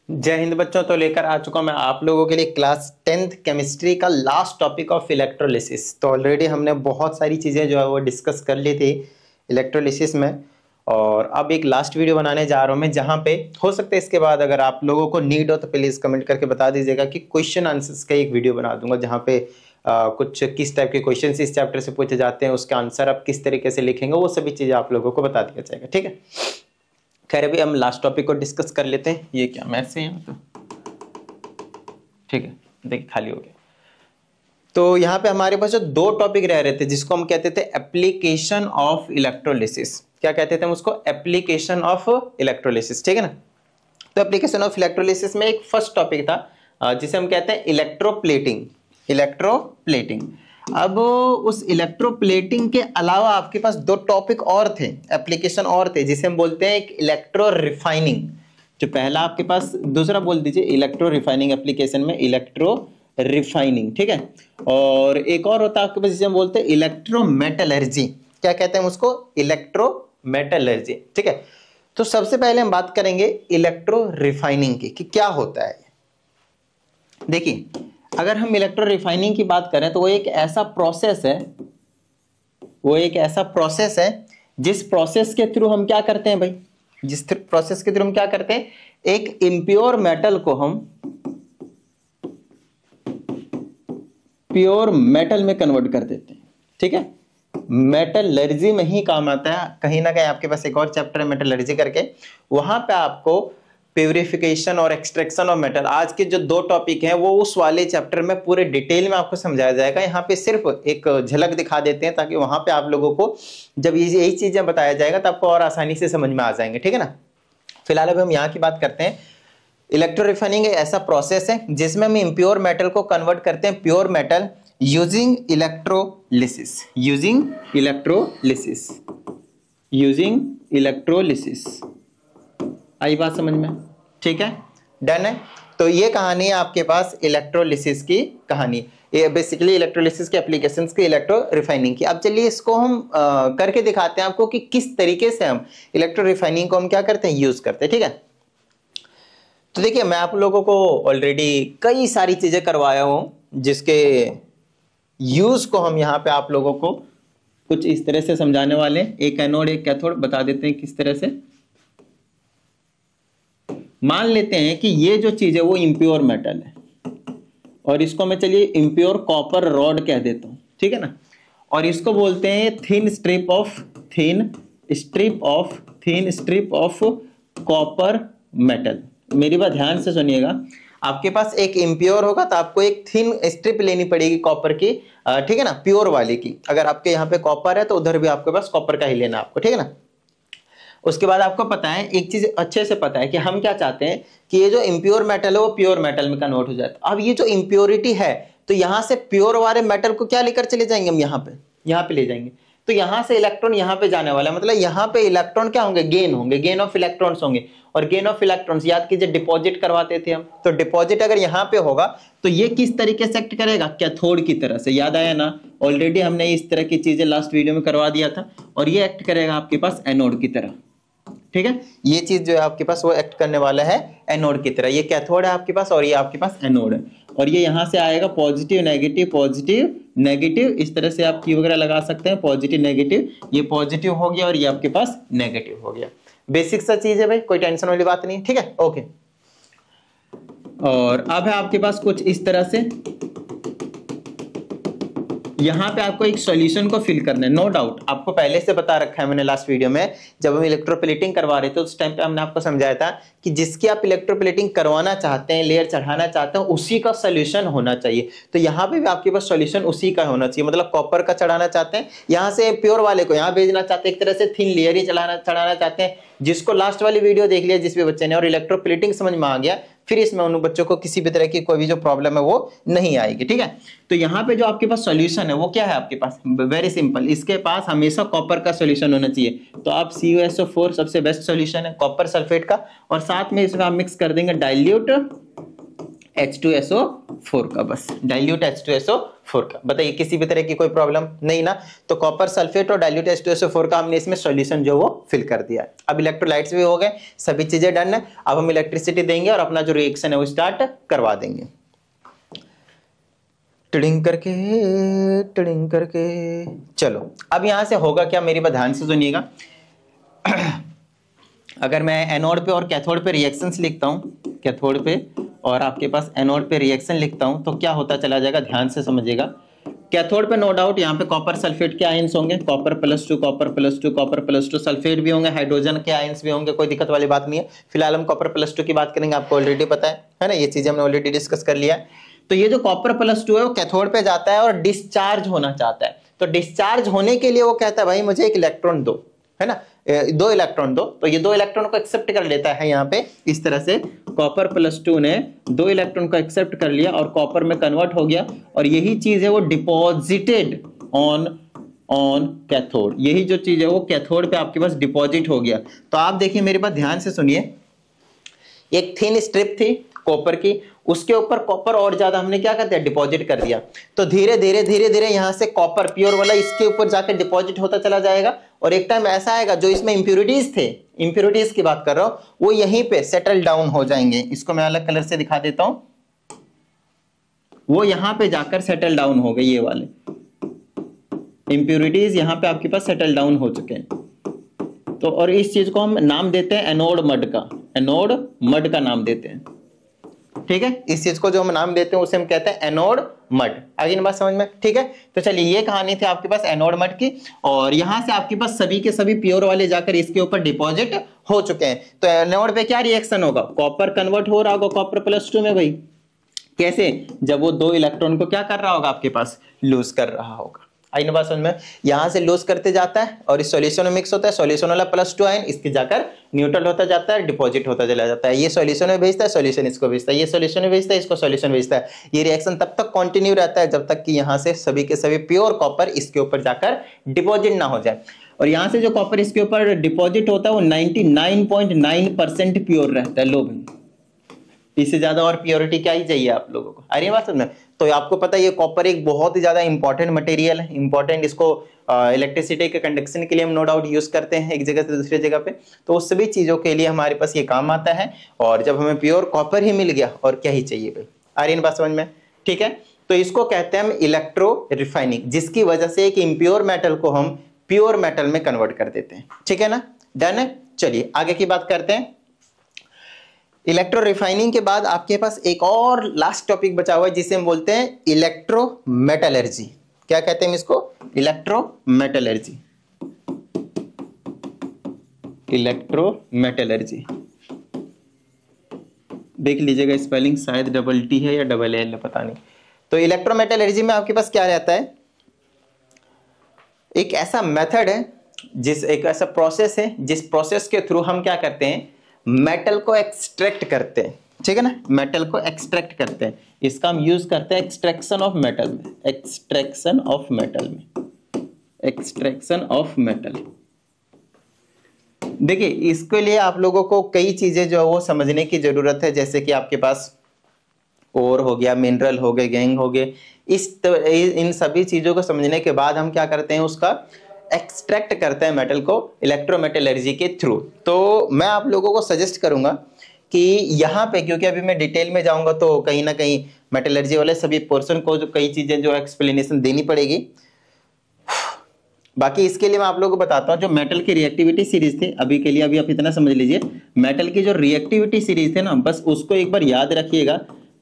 जय हिंद बच्चों। तो लेकर आ चुका मैं आप लोगों के लिए क्लास 10th केमिस्ट्री का लास्ट टॉपिक ऑफ इलेक्ट्रोलिसिस। तो ऑलरेडी हमने बहुत सारी चीज़ें जो है वो डिस्कस कर ली थी इलेक्ट्रोलिसिस में, और अब एक लास्ट वीडियो बनाने जा रहा हूँ मैं, जहाँ पे हो सकता है इसके बाद अगर आप लोगों को नीड हो तो प्लीज़ कमेंट करके बता दीजिएगा कि क्वेश्चन आंसर्स का एक वीडियो बना दूंगा, जहाँ पे कुछ किस टाइप के क्वेश्चन इस चैप्टर से पूछे जाते हैं, उसका आंसर आप किस तरीके से लिखेंगे, वो सभी चीज़ें आप लोगों को बता दिया जाएगा। ठीक है, खैर अभी हम लास्ट टॉपिक को डिस्कस कर लेते हैं। ये क्या मैथ से यहाँ पे, ठीक है, देखिए खाली हो गया। तो यहाँ पे हमारे पास जो दो टॉपिक रह रहे थे जिसको हम कहते थे एप्लीकेशन ऑफ इलेक्ट्रोलिसिस। क्या कहते थे हम उसको? Application of electrolysis. ठीक है ना। तो एप्लीकेशन ऑफ इलेक्ट्रोलिसिस में एक फर्स्ट टॉपिक था जिसे हम कहते हैं इलेक्ट्रोप्लेटिंग। इलेक्ट्रोप्लेटिंग। अब उस इलेक्ट्रोप्लेटिंग के अलावा आपके पास दो टॉपिक और थे, एप्लीकेशन और थे, जिसे हम बोलते हैं एक इलेक्ट्रो रिफाइनिंग। जो पहला आपके पास, दूसरा बोल दीजिए इलेक्ट्रो रिफाइनिंग एप्लीकेशन में इलेक्ट्रो रिफाइनिंग। ठीक है, और एक और होता है आपके पास जिसे हम बोलते हैं इलेक्ट्रोमेटलर्जी। क्या कहते हैं उसको? इलेक्ट्रोमेटलर्जी। ठीक है, तो सबसे पहले हम बात करेंगे इलेक्ट्रो रिफाइनिंग की कि क्या होता है। देखिए, अगर हम इलेक्ट्रो रिफाइनिंग की बात करें तो वो एक ऐसा प्रोसेस है जिस प्रोसेस के थ्रू हम क्या करते हैं भाई, जिस प्रोसेस के थ्रू हम क्या करते हैं, एक इम्प्योर मेटल को हम प्योर मेटल में कन्वर्ट कर देते हैं। ठीक है, मेटलर्जी में ही काम आता है। कहीं ना कहीं आपके पास एक और चैप्टर है मेटलर्जी करके, वहां पे आपको प्यूरिफिकेशन और एक्सट्रैक्शन ऑफ मेटल, आज के जो दो टॉपिक हैं वो उस वाले चैप्टर में पूरे डिटेल में आपको समझाया जाएगा। यहाँ पे सिर्फ एक झलक दिखा देते हैं ताकि वहां पे आप लोगों को जब यही चीजें बताया जाएगा तो आपको और आसानी से समझ में आ जाएंगे। ठीक है ना। फिलहाल अभी हम यहाँ की बात करते हैं। इलेक्ट्रो रिफाइनिंग एक ऐसा प्रोसेस है जिसमें हम इम्प्योर मेटल को कन्वर्ट करते हैं प्योर मेटल यूजिंग इलेक्ट्रोलिसिस। आई बात समझ में? ठीक है, डन है। तो ये कहानी है आपके पास इलेक्ट्रोलिसिस की कहानी, ये बेसिकली इलेक्ट्रोलिसिस के एप्लीकेशंस की, इलेक्ट्रो रिफाइनिंग की। अब चलिए इसको हम करके दिखाते हैं आपको कि किस तरीके से हम इलेक्ट्रो रिफाइनिंग को हम क्या करते हैं, यूज करते हैं। ठीक है, तो देखिए मैं आप लोगों को ऑलरेडी कई सारी चीजें करवाया हूं जिसके यूज को हम यहाँ पे आप लोगों को कुछ इस तरह से समझाने वाले हैं। एक एनोड एक कैथोड बता देते हैं किस तरह से। मान लेते हैं कि ये जो चीज है वो इम्प्योर मेटल है और इसको मैं चलिए इम्प्योर कॉपर रॉड कह देता हूं। ठीक है ना, और इसको बोलते हैं thin strip of copper metal. मेरी बात ध्यान से सुनिएगा, आपके पास एक इम्प्योर होगा तो आपको एक थिन स्ट्रिप लेनी पड़ेगी कॉपर की, ठीक है ना, प्योर वाले की। अगर आपके यहाँ पे कॉपर है तो उधर भी आपके पास कॉपर का ही लेना आपको। ठीक है ना। उसके बाद आपको पता है, एक चीज अच्छे से पता है कि हम क्या चाहते हैं कि ये जो इम्प्योर मेटल है वो प्योर मेटल में कन्वर्ट हो जाता है। अब ये जो इम्प्योरिटी है तो यहां से प्योर वाले मेटल को क्या लेकर चले जाएंगे हम, यहाँ पे ले जाएंगे। तो यहां से इलेक्ट्रॉन यहाँ पे जाने वाला है, मतलब यहाँ पे इलेक्ट्रॉन क्या होंगे, गेन ऑफ इलेक्ट्रॉन्स होंगे। और गेन ऑफ इलेक्ट्रॉन्स याद कीजिए डिपॉजिट करवाते थे हम, तो डिपॉजिट अगर यहाँ पे होगा तो ये किस तरीके से एक्ट करेगा, कैथोड की तरह से। याद आया ना, ऑलरेडी हमने इस तरह की चीजें लास्ट वीडियो में करवा दिया था। और ये एक्ट करेगा आपके पास एनोड की तरह। ठीक है, ये चीज जो है आपके पास वो एक्ट करने वाला है एनोड की तरह। ये कैथोड है आपके पास और ये आपके पास एनोड है। और ये यहां से आएगा पॉजिटिव नेगेटिव, इस तरह से आप की वगैरह लगा सकते हैं, पॉजिटिव नेगेटिव। ये पॉजिटिव हो गया और ये आपके पास नेगेटिव हो गया। बेसिक सा चीज है भाई, कोई टेंशन वाली बात नहीं है। ठीक है, ओके। और अब है आपके पास कुछ इस तरह से, यहां पे आपको एक सॉल्यूशन को फिल करना है। नो डाउट आपको पहले से बता रखा है मैंने लास्ट वीडियो में, जब हम इलेक्ट्रोप्लेटिंग करवा रहे थे उस टाइम पे हमने आपको समझाया था कि जिसकी आप इलेक्ट्रोप्लेटिंग करवाना चाहते हैं, लेयर चढ़ाना चाहते हैं, उसी का सॉल्यूशन होना चाहिए। तो यहाँ पे भी आपके पास सॉल्यूशन उसी का होना चाहिए। मतलब कॉपर का चढ़ाना चाहते हैं, यहाँ से प्योर वाले को यहाँ भेजना चाहते हैं, एक तरह से थिन लेयर ही चढ़ाना चाहते हैं। जिसको लास्ट वाली वीडियो देख लिया जिस भी बच्चे ने और इलेक्ट्रोप्लेटिंग समझ में आ गया, फिर इसमें उन बच्चों को किसी भी तरह की कोई भी जो प्रॉब्लम है वो नहीं आएगी। ठीक है, तो यहाँ पे जो आपके पास सॉल्यूशन है वो क्या है आपके पास, वेरी सिंपल, इसके पास हमेशा कॉपर का सॉल्यूशन होना चाहिए। तो आप CuSO4 सबसे बेस्ट सॉल्यूशन है कॉपर सल्फेट का, और साथ में इसमें आप मिक्स कर देंगे डाइल्यूट H2SO4 SO4 का, बस डाइल्यूट H2SO4 का। बताइए किसी भी तरह की कोई प्रॉब्लम नहीं ना। तो कॉपर सल्फेट और डाइल्यूट H2SO4 का हमने इसमें सॉल्यूशन जो वो फिल कर दिया है। अब इलेक्ट्रोलाइट्स भी हो गए, सभी चीजें डन है। अब हम इलेक्ट्रिसिटी देंगे और अपना जो रिएक्शन है वो स्टार्ट करवा देंगे। टिडिंग करके चलो अब यहां से होगा क्या, मेरी बात ध्यान से सुनिएगा। अगर मैं एनोड पे और कैथोड पे रिएक्शंस लिखता हूं, कैथोड पे और आपके पास एनोड पे रिएक्शन लिखता हूं, तो क्या होता चला जाएगा, ध्यान से समझिएगा। कैथोड पे नो डाउट यहाँ पे कॉपर सल्फेट के आयंस होंगे, कॉपर +2 कॉपर +2 कॉपर +2, सल्फेट भी होंगे, हाइड्रोजन के आयंस भी होंगे, कोई दिक्कत वाली बात नहीं है। फिलहाल हम कॉपर +2 की बात करेंगे, आपको ऑलरेडी पता है ना, ये चीजें हमने ऑलरेडी डिस्कस कर लिया है। तो ये जो कॉपर +2 है वो कैथोड पे जाता है और डिस्चार्ज होना चाहता है। तो डिस्चार्ज होने के लिए वो कहता है भाई मुझे एक इलेक्ट्रॉन दो, है ना, 2 इलेक्ट्रॉन दो। तो ये 2 इलेक्ट्रॉन को एक्सेप्ट कर लेता है यहाँ पे, इस तरह से कॉपर +2 ने 2 इलेक्ट्रॉन को एक्सेप्ट कर लिया और कॉपर में कन्वर्ट हो गया, और यही चीज है वो डिपॉजिटेड ऑन कैथोड। यही जो चीज है वो कैथोड पे आपके पास डिपॉजिट हो गया। तो आप देखिए मेरे पास ध्यान से सुनिए, एक थिन स्ट्रिप थी कॉपर की, उसके ऊपर कॉपर और ज्यादा हमने क्या कर दिया, डिपॉजिट कर दिया। तो धीरे धीरे यहां से कॉपर प्योर वाला इसके ऊपर जाकर डिपॉजिट होता चला जाएगा, और एक टाइम ऐसा आएगा जो इसमें इंप्योरिटीज थे, इंप्योरिटीज की बात कर रहा हूं, वो यहीं पे सेटल डाउन हो जाएंगे। इसको मैं अलग कलर से दिखा देता हूं, वो यहां पे जाकर सेटल डाउन हो गए, ये वाले इंप्योरिटीज यहां पे आपके पास सेटल डाउन हो चुके हैं। तो और इस चीज को हम नाम देते हैं एनोड मड का, एनोड मड का नाम देते हैं, ठीक है। इस चीज को जो हम नाम देते हैं उसे हम कहते हैं एनोड मड। आगे बात समझ में, ठीक है। तो चलिए ये कहानी थी आपके पास एनोड मड की, और यहां से आपके पास सभी के सभी प्योर वाले जाकर इसके ऊपर डिपॉजिट हो चुके हैं। तो एनोड पे क्या रिएक्शन होगा, कॉपर कन्वर्ट हो रहा होगा कॉपर +2 में, भाई कैसे, जब वो 2 इलेक्ट्रॉन को क्या कर रहा होगा, आपके पास लूज कर रहा होगा। आई ना बात समझ में, यहां से लूज करते जाता है और इस सॉल्यूशन में मिक्स होता है, सॉल्यूशन वाला +2 आयन इसके जाकर न्यूट्रल होता जाता है, डिपॉजिट होता चला जाता है। ये सॉल्यूशन में भेजता है, सॉल्यूशन इसको भेजता है, ये सॉल्यूशन में भेजता है, इसको सॉल्यूशन भेजता है। ये रिएक्शन तब तक कंटिन्यू रहता है जब तक कि यहां से सभी के सभी प्योर कॉपर इसके ऊपर जाकर डिपॉजिट ना हो जाए। और यहां से जो कॉपर इसके ऊपर डिपॉजिट होता है वो 99.9% प्योर रहता है। लो भाई, इससे ज्यादा और प्योरिटी क्या ही चाहिए आप लोगों को, अरे बात समझ। तो आपको पता है ये कॉपर एक बहुत ही ज्यादा इंपॉर्टेंट मटेरियल है, इंपॉर्टेंट, इसको इलेक्ट्रिसिटी के कंडक्शन के लिए हम नो डाउट यूज करते हैं एक जगह से दूसरी जगह पे। तो उस सभी चीजों के लिए हमारे पास ये काम आता है, और जब हमें प्योर कॉपर ही मिल गया और क्या ही चाहिए भाई, अरे बात समझ में, ठीक है। तो इसको कहते हैं हम इलेक्ट्रो रिफाइनिंग, जिसकी वजह से एक इम्प्योर मेटल को हम प्योर मेटल में कन्वर्ट कर देते हैं, ठीक है ना, डन है। चलिए आगे की बात करते हैं। इलेक्ट्रो रिफाइनिंग के बाद आपके पास एक और लास्ट टॉपिक बचा हुआ है जिसे हम बोलते हैं इलेक्ट्रो मेटलर्जी। क्या कहते हैं इसको, इलेक्ट्रो मेटलर्जी, इलेक्ट्रो मेटलर्जी। देख लीजिएगा स्पेलिंग, शायद $T है या $L, पता नहीं। तो इलेक्ट्रो मेटलर्जी में आपके पास क्या रहता है, एक ऐसा मेथड है, एक ऐसा प्रोसेस है जिस प्रोसेस के थ्रू हम क्या करते हैं, मेटल को एक्सट्रैक्ट करते हैं, ठीक है ना, मेटल को एक्सट्रैक्ट करते हैं। इसका हम यूज करते हैं एक्सट्रैक्शन ऑफ मेटल में, एक्सट्रैक्शन ऑफ मेटल में, एक्सट्रैक्शन ऑफ मेटल। देखिए इसके लिए आप लोगों को कई चीजें जो है वो समझने की जरूरत है, जैसे कि आपके पास ओर हो गया, मिनरल हो गए, गैंग हो गए, इन सभी चीजों को समझने के बाद हम क्या करते हैं, उसका एक्सट्रैक्ट करते हैं मेटल को इलेक्ट्रोमेटलर्जी के थ्रू। तो मैं आप लोगों को सजेस्ट करूंगा कि यहाँ पे, क्योंकि अभी मैं डिटेल में जाऊंगा तो कहीं ना कहीं मेटलर्जी वाले सभी पोर्शन को जो कई चीजें जो एक्सप्लेनेशन देनी पड़ेगी। बाकी इसके लिए मैं आप लोगों को बताता हूँ, जो मेटल की रिएक्टिविटी सीरीज थी, अभी के लिए अभी आप इतना समझ लीजिए, मेटल की जो रिएक्टिविटी सीरीज थे ना, बस उसको एक बार याद रखिएगा।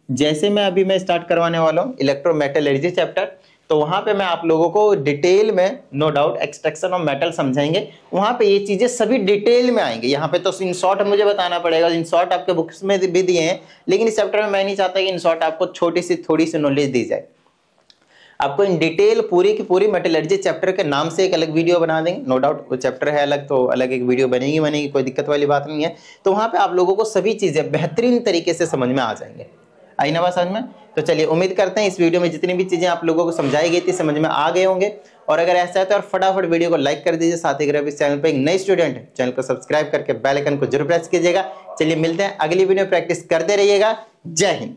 जैसे मैं स्टार्ट करवाने वाला हूँ इलेक्ट्रोमेटलर्जी चैप्टर, तो वहां पे मैं आप लोगों को डिटेल में no doubt extraction of metal समझाएंगे, वहां पे ये चीजें सभी डिटेल में आएंगे। यहाँ पे तो इन शॉर्ट मुझे बताना पड़ेगा, इन शॉर्ट आपके बुक्स में भी दिए हैं, लेकिन इस चैप्टर में मैं नहीं चाहता कि इन शॉर्ट आपको छोटी सी थोड़ी सी नॉलेज दी जाए। आपको इन डिटेल पूरी की पूरी मेटलर्जी चैप्टर के नाम से एक अलग वीडियो बना देंगे, नो डाउट वो चैप्टर है अलग, तो अलग एक वीडियो बनेगी, कोई दिक्कत वाली बात नहीं है। तो वहां पे आप लोगों को सभी चीजें बेहतरीन तरीके से समझ में आ जाएंगे, आई ना बात समझ में। तो चलिए उम्मीद करते हैं इस वीडियो में जितनी भी चीजें आप लोगों को समझाई गई थी समझ में आ गए होंगे, और अगर ऐसा है तो फटाफट वीडियो को लाइक कर दीजिए। साथ ही अगर इस चैनल पर एक नए स्टूडेंट है, चैनल को सब्सक्राइब करके बेल आइकन को जरूर प्रेस कीजिएगा। चलिए मिलते हैं अगली वीडियो, प्रैक्टिस करते रहिएगा। जय हिंद।